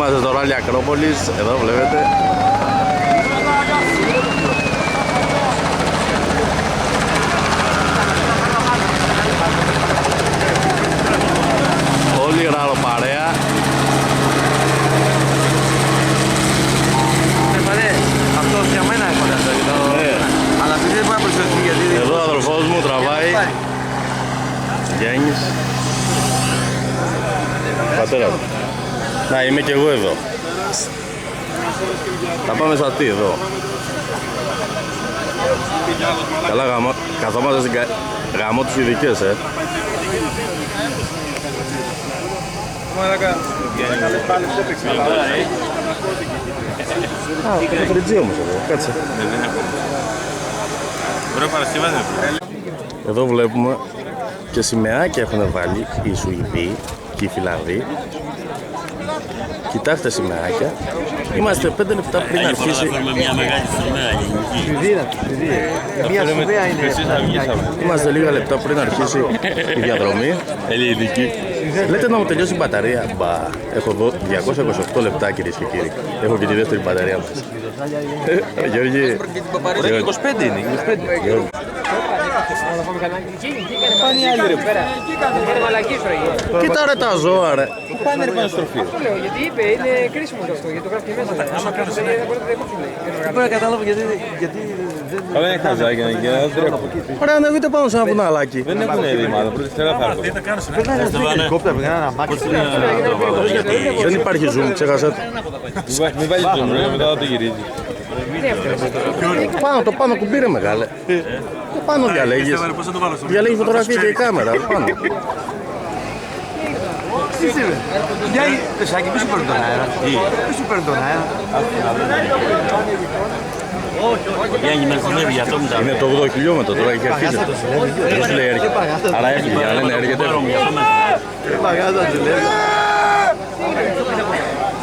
Είμαστε στο ράλι Ακρόπολης, εδώ βλέπετε. Όλη η ραλοπαρέα. Αυτό για μένα εύκολα αυτό. Αλλά επειδή δεν μπορεί να προσφέρει γιατί... Εδώ ο αδελφός μου τραβάει. Γιάννης. Πατέρα μου. Να, είμαι και εγώ εδώ. Θα πάμε σαν τι εδώ. Καλά καθόμαστε στην γαμό τους ειδικές, το φριτζί όμως εδώ, κάτσε. Εδώ βλέπουμε και σημαίακια έχουν βάλει οι Σουηδοί και οι Φιλανδοί. Κοιτάξτε σημαίακια. Είμαστε 5 λεπτά πριν αρχίσει. Μια μεγάλη σημαία Μια σημαία είναι... Είμαστε λίγα λεπτά πριν αρχίσει η διαδρομή. ελληνική. Λέτε να μου τελειώσει η μπαταρία. Μπα, έχω εδώ 228 λεπτά, κυρίες και κύριοι. Έχω και τη δεύτερη μπαταρία μας. Γιώργη. 25 είναι, 25. Κοίτα ρε τα ζώα ρε. Πάνε ρε πανστροφή. Γιατί είπε, είναι κρίσιμο αυτό, γιατί το γράφει και μέσα. Άμα κάνεις δεν κόψουν. Δεν μπορώ να καταλάβω γιατί δεν... Αλλά είναι χαζάκια, δεν τρέχουν. Ωραία, ανεβείτε πάνω σε ένα βουναλάκι. Δεν έχουν ρήματα, πρώτη φορά θα έρθω. Δεν υπάρχει zoom, ξέχασα το. Μην βάλεις τον ρε, μετά θα το γυρίζει. Το πάνω κουμπί ρε μεγάλε. Το πάνω διαλέγεις. Διαλέγει φωτογραφία και η κάμερα. Πάνω. Σάκη, πού σου παίρνει τον αέρα. Πού σου παίρνει τον αέρα. Γιάννη μεσημέρι για αυτό μου τα Είναι το 8 χιλιόμετρο τώρα, έχει αρχίσει. Δεν σου λέει έρχεται. Άρα έρχεται, για να λένε έρχεται.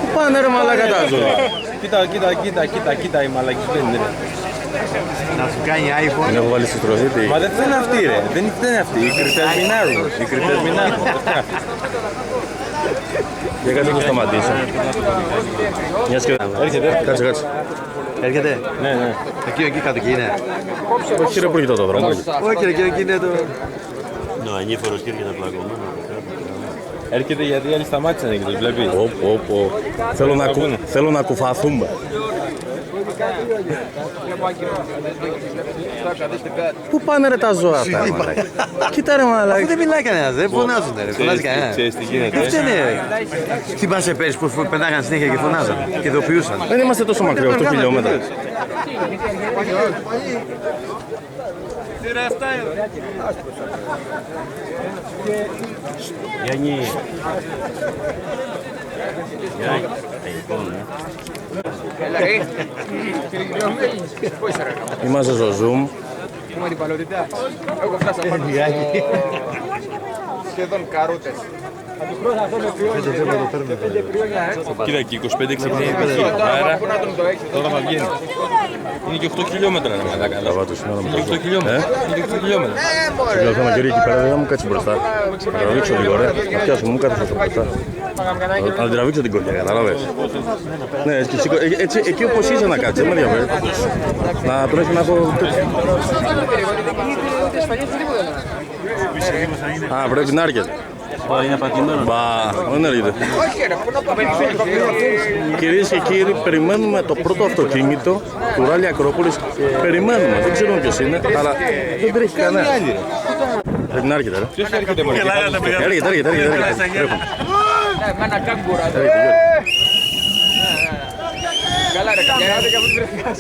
Πού πάνε ρε μαλάκα τα ζώα. Κοίτα η μαλακή δεν είναι. Να σου κάνει iPhone. Την έχω βάλει στη στροφή. Μα δεν είναι αυτή ρε, δεν είναι αυτή. Οι κριτές μινάρουν. Οι κριτές μινάρουν. Για κάτι έχω σταματήσει. Μιας και... Έρχεται. Κάτσε. Έρχεται. Ναι. Εκεί κάτω και είναι. Όχι ρε που έρχεται το δρόμο. Όχι ρε, εκεί είναι το... Ναι, ανήφορος και έρχεται πλακωμένο. Έρχεται γιατί άλλοι σταμάτησαν εκεί, τους βλέπεις. Θέλω να κουφαθούμε. Πού πάνε ρε τα ζώα αυτά ρε μαλάκα. Κοίτα ρε μαλάκα. Αφού δεν μιλάει κανένας, δεν φωνάζουν ρε, φωνάζει κανένας. Ξέρεις τι γίνεται. Αυτό είναι ρε. Θυμάσαι πέρυσι που πετάγαν συνέχεια και φωνάζαν και ειδοποιούσαν. Δεν είμαστε τόσο μακριά, 8 χιλιόμετρα. Γιάννη. Είμαστε στο Zoom. Έχουμε αντιπαλότητα. Έχω φτάσει από σχεδόν καρότες. Κοίτα εκεί, 25 ξεκινάει άρα τώρα θα βγαίνει. Είναι και 8 χιλιόμετρα να μαλάκα. Είναι και 8 χιλιόμετρα. Είναι και 8 χιλιόμετρα. Σε λέω θέμα κύριε εκεί πέρα δεν θα μου κάτσει μπροστά. Θα τραβήξω λίγο ρε. Να πιάσω μου κάτω στο μπροστά. Να τραβήξω την κόκκια, καταλάβες. Ναι, έτσι εκεί όπως είσαι να κάτσεις, δεν με ενδιαφέρει. Να τον έχει να έχω... Α, πρέπει να έρχεται. Είναι πατημένο. Μπα, δεν έρχεται. Κυρίες και κύριοι, περιμένουμε το πρώτο αυτοκίνητο του ράλι Ακρόπολης. Περιμένουμε, δεν ξέρουμε ποιος είναι, αλλά δεν τρέχει κανένα. Πρέπει να έρχεται ρε. Ποιος έρχεται μόνο. Έρχεται. Με ένα κάγκουρα. Καλά ρε, κάνετε και αυτό βρεθιάς.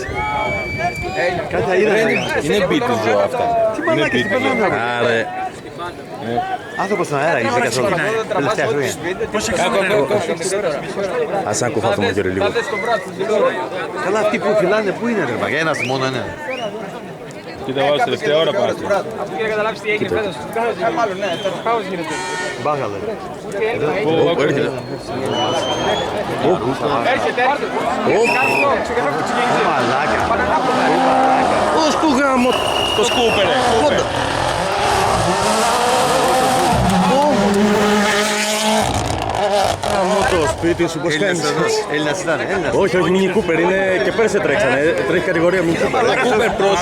Είναι beat του ζώα αυτά. Είναι beat του ζώα. Άρε. Άνθρωπος στον αέρα είσαι καθόλου. Τελευταία χρόνια. Ας αν κουφαθούμε και λίγο. Καλά αυτοί που φυλάνε πού είναι ρε παγιά, ένας μόνο είναι. Κοίτα βάζεις τελευταία ώρα πάτε. Αυτό για να καταλάβεις τι έγινε φέτος. Μάλλον ναι, το χάος γίνεται. Μπάγαλε. Όπου έρχεται. Έρχεται. Μαλάκα. Ως που γάμο. Το σκούπερε. Γαμώτος. σπίτι σου, πώς κάνεις? Έλληνας ήταν, Έλληνας. Όχι, όχι, Mini Cooper είναι και πέρσι τρέξανε. Τρέχει κατηγορία Mini Cooper. Cooper πρώτος.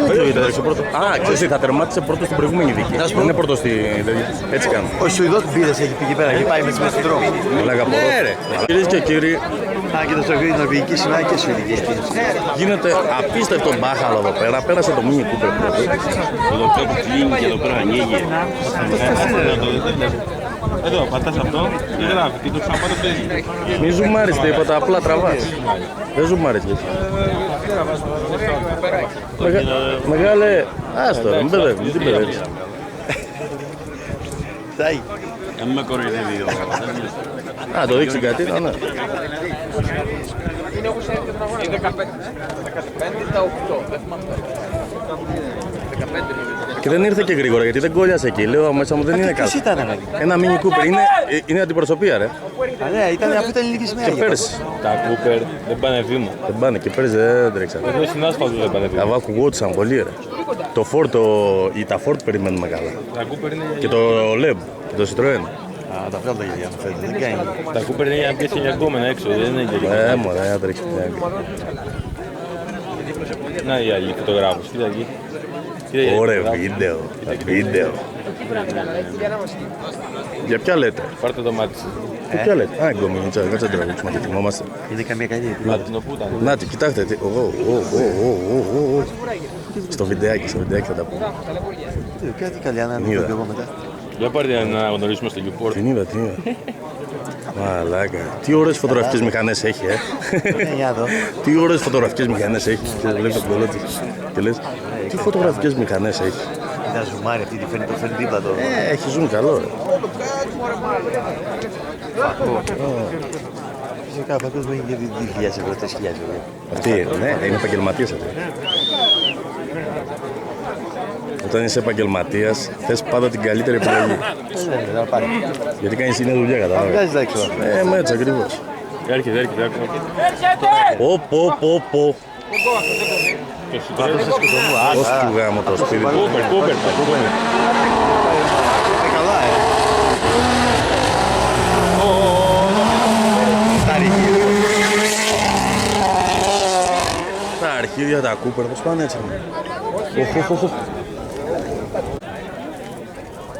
Δεν ξέρω γιατί τρέξει πρώτο. Α, ξέρεις, θα τερμάτισε πρώτο στην προηγούμενη δίκη. Δεν είναι πρώτο στη. Έτσι κάνουν. Ο Σουηδός που πήρες έχει πήγε πέρα και πάει μέσα στον δρόμο. Μαλάκα από εδώ. Κυρίες και κύριοι, Α, και το στρογγύλι νορβηγική σημαία και σουηδική. γίνεται απίστευτο μπάχαλο εδώ πέρα. Πέρασε το Mini Cooper πρώτο. Εδώ πέρα που κλείνει και εδώ πέρα ανοίγει. Εδώ, πατάς αυτό και γράφει και το ξαναπάτε το ίδιο. Μη ζουμάρεις τίποτα, απλά τραβάς. Δεν ζουμάρεις γιατί. Μεγάλε, άστο ρε, μην παιδεύεις, τι παιδεύεις. Τάι. Δεν με κοροϊδεύει ο Παπαδάκης. Α, το δείξει κάτι, ναι. Είναι όπως είναι 15 στα 8. Δεν θυμάμαι. 15 νομίζω. Και δεν ήρθε και γρήγορα γιατί δεν κόλλιασε εκεί. Λέω μέσα μου δεν είναι Ποιος κάτι. ήταν ρε? Ένα Mini Cooper, είναι αντιπροσωπεία ρε. Α, ναι, ήταν αφού ήταν ελληνική σημαία. Και πέρσι. Τα Cooper δεν πάνε βήμα. Δεν πάνε και πέρσι δεν τρέξανε. Εδώ στην άσφαλτο δεν πάνε βήμα. Τα ακουγόντουσαν πολύ ρε. Το Ford, τα Ford περιμένουμε καλά. Τα Cooper είναι, Και το Leb, και το Citroën. Α, τα βγάλω τα γυαλιά μου φαίνεται. Δεν κάνει. τα Cooper είναι για να πιέσει εγκόμενα έξω, δεν είναι για Μωρέ, δεν τρέξει. Να οι άλλοι φωτογράφους, κοίτα εκεί. Κοίτα εκεί. Ωραία, βίντεο. Βίντεο. Για ποια λέτε? Πάρτε το μάτι σας. Για ποια λέτε? Α, εγκομινίτσα, κάτσε να τραβήξουμε και θυμόμαστε. Είναι καμία καλή. Λατινοπούταν. Νάτι, κοιτάξτε. Στο βιντεάκι θα τα πούμε. Κάτι καλή, να Είδα. το εγώ μετά. Για πάρτε να γνωρίσουμε στο Newport. Την είδα. Μαλάκα. Τι ωραίες φωτογραφικές μηχανές έχει, Για δω. Τι ωραίες φωτογραφικές μηχανές έχει. Και βλέπει το κολλό της. Και λες, τι φωτογραφικές μηχανές έχει. Ήταν ζουμάρι αυτή, το φέρνει δίπλα το. Έχει ζουν καλό, ρε. Φυσικά, ο Φακός μου έχει και 2.000 ευρώ, 3.000 ευρώ. Αυτή ναι, είναι επαγγελματίας αυτή. Όταν είσαι επαγγελματίας, θες πάντα την καλύτερη επιλογή. Θα πάρει. Γιατί κάνεις είναι δουλειά, κατάλαβες. Βγάζεις τα έξω. Μα έτσι ακριβώς. Έρχεται. Πω. Το Citroën. Πώς του γάμω το σπίτι του. Cooper. Καλά, Τα αρχίδια, τα Cooper, πώς πάνε έτσι.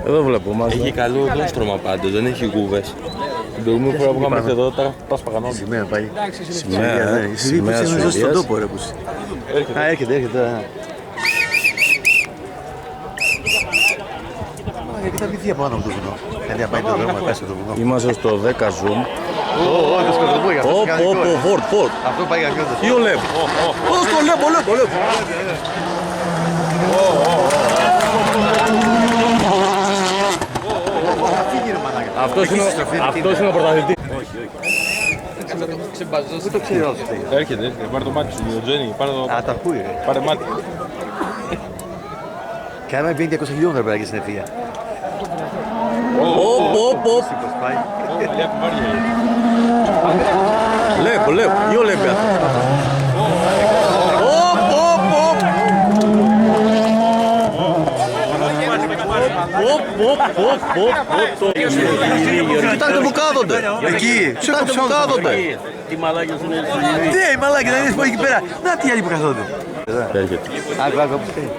Εδώ βλέπω μας. Έχει καλό δόστρωμα πάντως, δεν έχει γούβες. Την προηγούμενη φορά που είχαμε έρθει εδώ, τα σπαγανόταν. Σημαία πάει. Σημαία, σημαία Σημαία στον Σουηδίας. τόπο ρε πούς. Α, έρχεται τώρα. Γιατί θα μπηθεί από πάνω από το βουνό. Δηλαδή, αν πάει το δρόμο, θα πέσει από το βουνό. Είμαστε στο 10 zoom. Το σκοτωμό για αυτό. Ford. Αυτό πάει για αυτό. Τι ο Λεμπ. Πώς το Λεμπ. Αυτός είναι ο πρωταθλητής. Πού το ξέρει όλος αυτό. Έρχεται, πάρε το μάτι σου, ο Τζένι, Α, τα ακούει ρε. πάρε μάτι. Και άμα βγαίνει 200 χιλιόμετρα πέρα και στην ευθεία. Πω. Πώς πάει. Παλιά κουβάρια είναι. Λεμπ. Τι ο Λεμπ. Κοιτάξτε που κάθονται. Εκεί, Κοιτάξτε που κάθονται. Τι μαλάκες είναι στο γυρί. Τι, μαλάκι, να δεις που εκεί πέρα. Να τι άλλοι που καθόνται. Έρχεται. Άκου, πώς κάνει.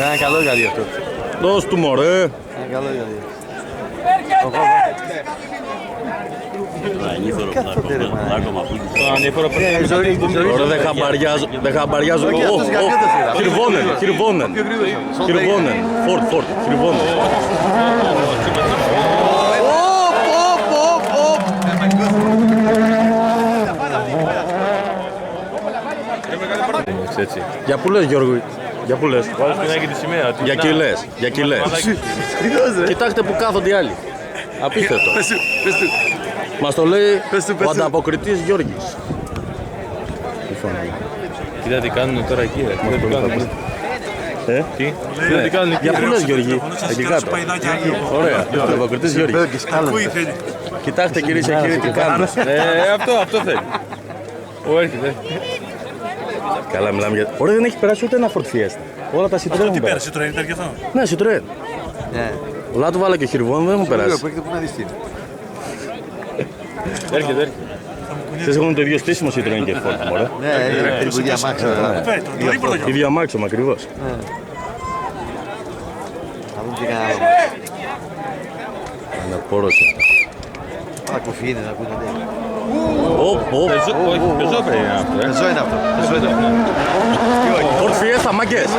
Ένα καλό γυαλί αυτό. Δώσ' του μωρέ. Ένα καλό γυαλί. Ανήφορο που Κάθονται, ρε, θα μάνα. ακόμα που Το ανήφορο πρέπει Ζωή. Ωραία, δεν χαμπαριάζω. Όχι, αυτός γαμπιώτας είναι. Χειρβόνεν. Ford. Χειρβόνεν. έτσι. Για που λες Γιώργο, για που λες. Βάζεις πινάκι τη σημαία. Για κιλές. Κοιτάξτε που κάθονται οι άλλοι. Απίστευτο. Πες του. Μας το λέει Πες του. ο ανταποκριτής Γιώργης. Κοίτα τι κάνουν τώρα εκεί, ρε. Κοίτα τι κάνουν. Τι, κοίτα τι κάνουν εκεί. Για που λες Γιώργη, εκεί κάτω. Ωραία, ο ανταποκριτής Γιώργης. Κοιτάξτε κυρίες και κύριοι τι κάνουν. Αυτό θέλει. Έρχεται. Καλά μιλάμε για... Ωραία, δεν έχει περάσει ούτε ένα Ford Fiesta. Όλα τα Citroën μου πέρασε. Citroën ήταν και αυτό. Ναι, Citroën. Όλα του βάλα και χειρβόν, δεν μου Λίγο περάσει. που έχετε που να δεις τι είναι. Έρχεται. Θες έχουν το ίδιο στήσιμο Citroën και Ford, μωρέ. Ναι, περίπου ίδια αμάξια. Ίδιο αμάξωμα ακριβώς. Θα δούμε τι κανένα άλλο. Ένα πόρος. Πάρα κουφί είναι, να ακούτε. Όχι, πεζό πρέπει να είναι αυτό. Πεζό είναι αυτό. Ford Fiesta, μάγκες.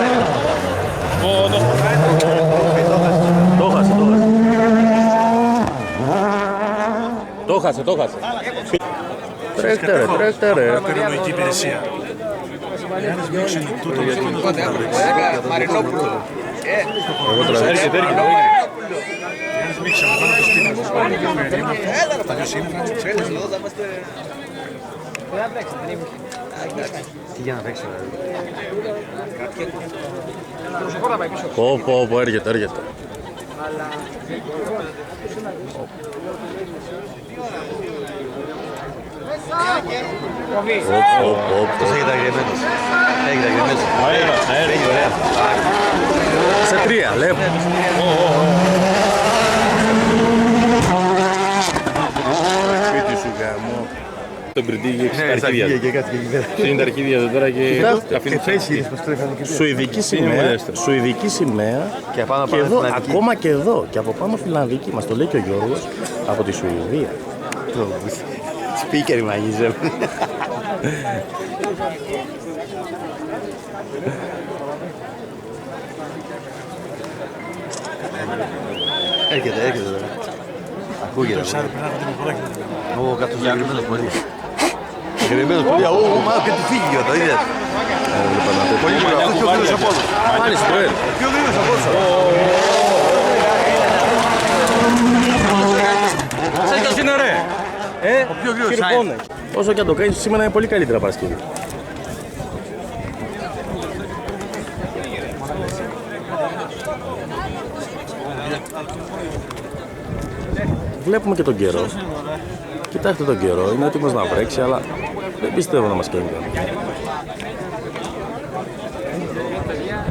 Το χάσε. Τρέχτε ρε. Περιολογική υπηρεσία. Εάν σμίξουν τούτο για την Μαρινόπουλο. Έρχεται. εάν σμίξουν πάνω το σπίτι μου, θα νιώσει ύμφρα, Τι για να παίξει, δηλαδή. Πω, έρχεται. Πώς έχετε αγριεμένος. Έχετε αγριεμένος. Έχει ωραία. Σε 3, λέμε. Σπίτι σου γάμο. Το μπριντίγι έχει τα αρχίδια αρχίδια. και κάτι και εκεί πέρα. Είναι τα αρχίδια του τώρα και αφήνει Σουηδική σημαία Και απάνω και πάνω εδώ, φιλανδική. ακόμα και εδώ. Και από πάνω φιλανδική. Μας το λέει και ο Γιώργος από τη Σουηδία. Speaker μαγίζε. Έρχεται τώρα. Ακούγεται. Ω, κάτω γραμμένος πολύ. Γραμμένος πολύ. Ω, μα και του φύγει το είδες. Πολύ γρήγορα. Αυτός πιο γρήγορος από όλους. Πάλι Citroën. Πιο γρήγορος από όλους. Σέντος είναι ρε. Ο πιο γρήγορος. Όσο και αν το κάνεις σήμερα είναι πολύ καλύτερα Παρασκευή. Βλέπουμε και τον καιρό. Κοιτάξτε τον καιρό, είναι έτοιμος να βρέξει, αλλά δεν πιστεύω να μας κάνει κάτι.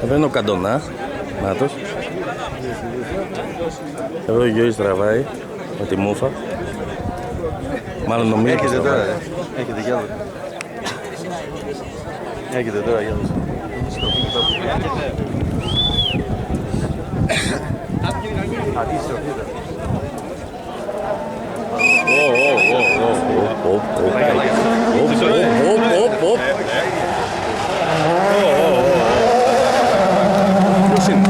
Εδώ είναι ο Καντονά, νάτος. Εδώ ο Γιώργης τραβάει με τη μούφα. Μάλλον νομίζω πως Έρχεται τραβάει. τώρα. Έρχεται κι άλλο. Έρχεται τώρα κι άλλος. Ποιος είναι?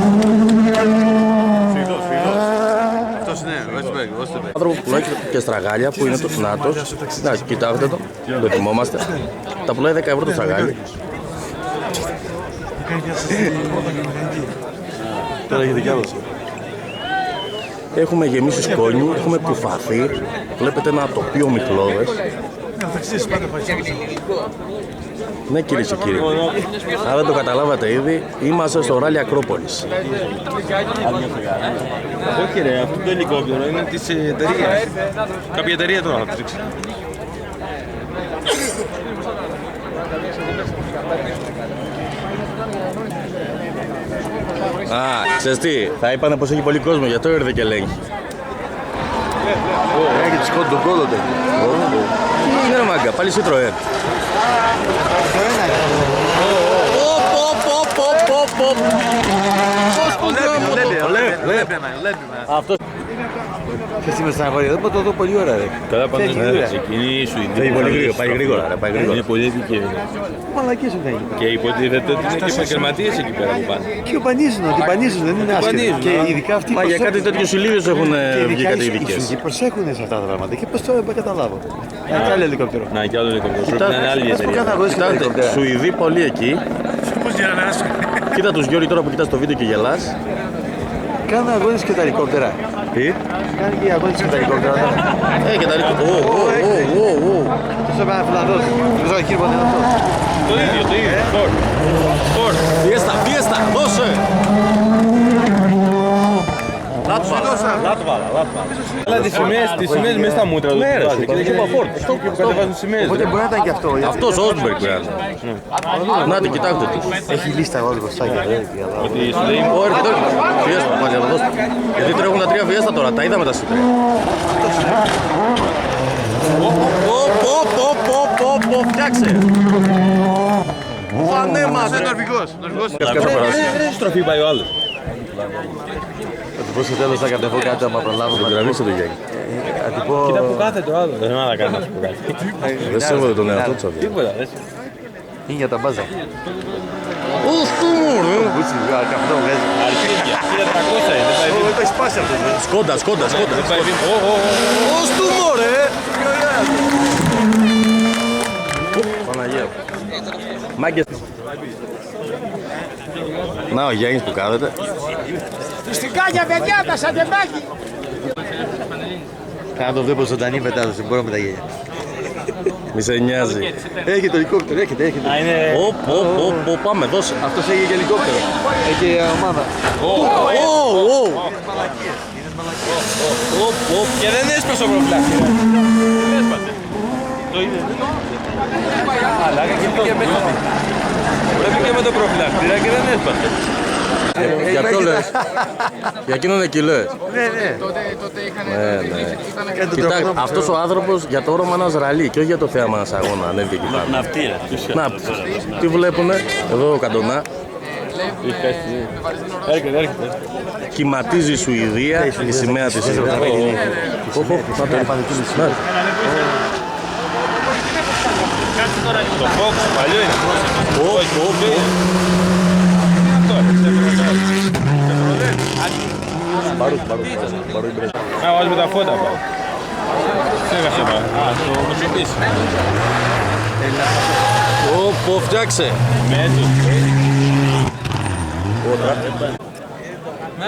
Αυτός είναι, Ρόστεμπεργκ. Άνθρωπο που πουλάει και στραγάλια που είναι το νάτος. Να, κοιτάξτε το, το θυμόμαστε. Τα πουλάει 10 ευρώ το στραγάλι. Τώρα έρχεται κι άλλος. Έχουμε γεμίσει σκόνη, έχουμε κουφαθεί. Βλέπετε ένα τοπίο μυχλώδες. Ναι κύριε και κύριοι, αν δεν το καταλάβατε ήδη, είμαστε στο ράλι Ακρόπολης. Όχι ρε, αυτό το ελικόπτερο είναι της εταιρείας. Κάποια εταιρεία τώρα θα το ρίξει. Α, ξέρεις τι, θα είπανε πως έχει πολύ κόσμο, γι' αυτό έρθε και ελέγχει. Έχει τη σκόνη τον κόλλο του. Τι είναι ρε μάγκα, πάλι Citroën. Αυτό Ξέρεις τι με στεναχωρεί, δεν μπορώ να το δω πολύ ώρα ρε. Καλά πάντως Φεύγει γρήγορα. ξεκινεί η Σουηδία. Φεύγει πολύ γρήγορα, πάει γρήγορα, ρε, πάει γρήγορα. Είναι πολύ επικίνδυνο. Μαλακίες είναι εκεί. Και υποτίθεται ότι είναι και επαγγελματίες εκεί πέρα που πάνε. Και πανίζουν, ότι πανίζουν, δεν είναι άσχετο. πανίζουν, Και α. ειδικά αυτοί Μα για κάτι τέτοιους ηλίδιους έχουν βγει κάτι οι ειδικές. Σουηδοί προσέχουν σε αυτά τα πράγματα. Και πώς τώρα δεν καταλάβω. Ένα κι άλλο ελικόπτερο. Να, κι άλλο ελικόπτερο. Πρέπει να είναι άλλη Ας πω εταιρεία. κάθε αγώνα και τα Κοιτάξτε, ελικόπτερα. Σουηδοί πολλοί εκεί. Πώς γελάς. Κοίτα τους Γιώργη τώρα που κοιτάς το βίντεο και γελάς. Κάνουν αγώνες και τα ελικόπτερα. Τι? Κάνουν και αγώνες και τα ελικόπτερα. Και τα ρίχνει. Αυτό έπαιρνε Φιλανδός. Δεν ξέρω κύριε ποτέ αυτό. Το ίδιο, το ίδιο. Φορ. Φορ. Fiesta, δώσε! Λάτβαλα. Αλλά τις σημαίες μέσα στα μούτρα του. Ναι ρε, βάζει. σου Και δεν είπα, έχει Ford. και που κατεβάζουν σημαίες. Οπότε μπορεί να ήταν και αυτό. Αυτός ο Όσμπεργκ πέρασε. Να την κοιτάξτε τι. Έχει λίστα εγώ μπροστάκια. Ότι σου λέει Έρχεται, Fiesta, μας διαδώσουμε. Γιατί τρέχουν τα 3 Fiesta τώρα, τα είδαμε τα Citroën. Φτιάξε. Φανέ μας. Είναι Νορβηγός. Δεν στροφή πάει ο άλλος. Θα του πω στο τέλος θα κατεβώ κάτι άμα προλάβω. Τον τραβήξε το γέγι. Θα του πω... Κοίτα που κάθεται ο άλλος. Δεν θα κάνει να σου πω κάτι. Δεν σέβονται τον εαυτό τους αυτό. Τίποτα. Είναι για τα μπάζα. Ούτσι, καπνό βγάζει. Αρχίδια. 1300 είναι. Δεν πάει Το έχει σπάσει αυτό. σκόντα. Δεν πάει βήμα. Ως του μωρέ. Παναγία. Μάγκες. Να ο Γιάννης που κάθεται. Στικάκια, παιδιά, τα σαντεμάκι. Κάνα το βλέπω ζωντανή μετάδοση, μπορώ με τα γέλια. Μη σε νοιάζει. Έχει το ελικόπτερο, έρχεται. Ω, πάμε, δώσε. Αυτός έχει και ελικόπτερο. Έχει ομάδα. Και δεν έσπασε ο προφυλάκτη. Δεν έσπασε. Το είδε. Αλλά και πήγε μέσα. Πρέπει και με το προφυλάκτη και δεν έσπασε. Για ποιο λες? Για εκείνον εκεί λες? Τότε είχαν. Κοιτάξτε, αυτός ο άνθρωπος για το όρομα ένας ραλί και όχι για το θέαμα ένας αγώνα ανέβηκε εκεί πάνω. Ναυτήρα. Να, τι βλέπουνε, εδώ ο Καντονά, Έρχεται. κυματίζει η Σουηδία, η σημαία της Σουηδίας. Το Fox παλιό είναι. Να βάζουμε τα φώτα πάλι. Φεύγασε πάλι. Το μουσικής. Ω, φτιάξε. Με έτους. Ναι.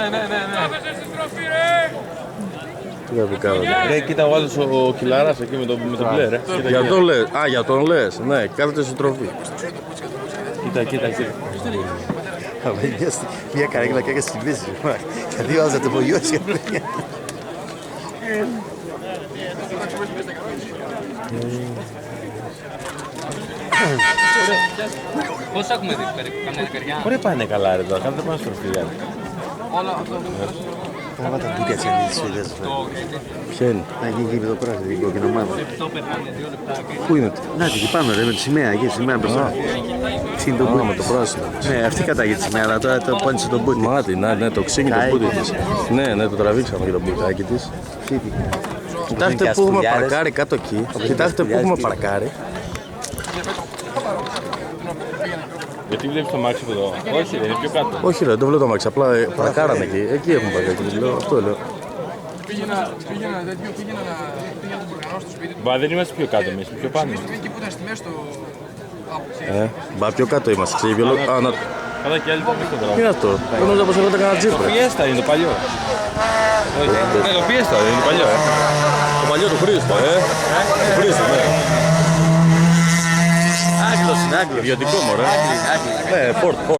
Τι θα που κάνετε? Ρε, κοίτα ο άλλος ο Κιλάρας εκεί με το μπλε, ρε. Για τον λες, για τον λες, ναι, κάθεται στη τροφή. Κοίτα. Μια καρέκλα και έκανε στη μέση. Γιατί ο άλλος θα το απογειώσει. Πώς έχουμε δει, καμιά δεκαριά. Ωραία πάνε καλά ρε τώρα, κάντε πάνω στροφή. Τραβά τα μπουκιά της Σουηδίας. Ποια είναι? Να γίνει γήπεδο πράσινο, την κόκκινη ομάδα. Πού είναι? Να εκεί πάνω ρε, με τη σημαία, εκεί, σημαία μπροστά. Τι είναι το μπούτι. Με το πράσινο. Ναι, αυτή κατάγει τη σημαία, αλλά τώρα το πόνισε τον μπούτι. Μάτι, ναι, το ξύνει το μπούτι της. Ναι, το τραβήξαμε για το μπουτάκι της. Κοιτάξτε που έχουμε παρκάρει κάτω εκεί. Κοιτάξτε που έχουμε παρκάρει. Γιατί βλέπεις το μάξι από εδώ? Όχι, δεν είναι πιο κάτω. Όχι ρε, δεν το βλέπω το μάξι, απλά παρκάρανε εκεί. Εκεί έχουμε παρκάρει. Αυτό λέω. Πήγαινα τον Μπουργανό στο σπίτι του. Μπα δεν είμαστε πιο κάτω εμείς, πιο πάνω. Εκεί που ήταν στη μέση το. Μπα πιο κάτω είμαστε, ξέρει ποιο λόγο. Α, να. Κατά και άλλοι το μήκο Τι τώρα. είναι αυτό? Δεν νομίζω πως εγώ τα έκανα τζιπ Το ρε. Fiesta είναι το παλιό. Ναι, το Fiesta είναι το παλιό. Το παλιό του Χρήστο, του Χρήστο, ναι. Άγγλος είναι, Άγγλος. Ιδιωτικό μωρέ. Ναι, Ford.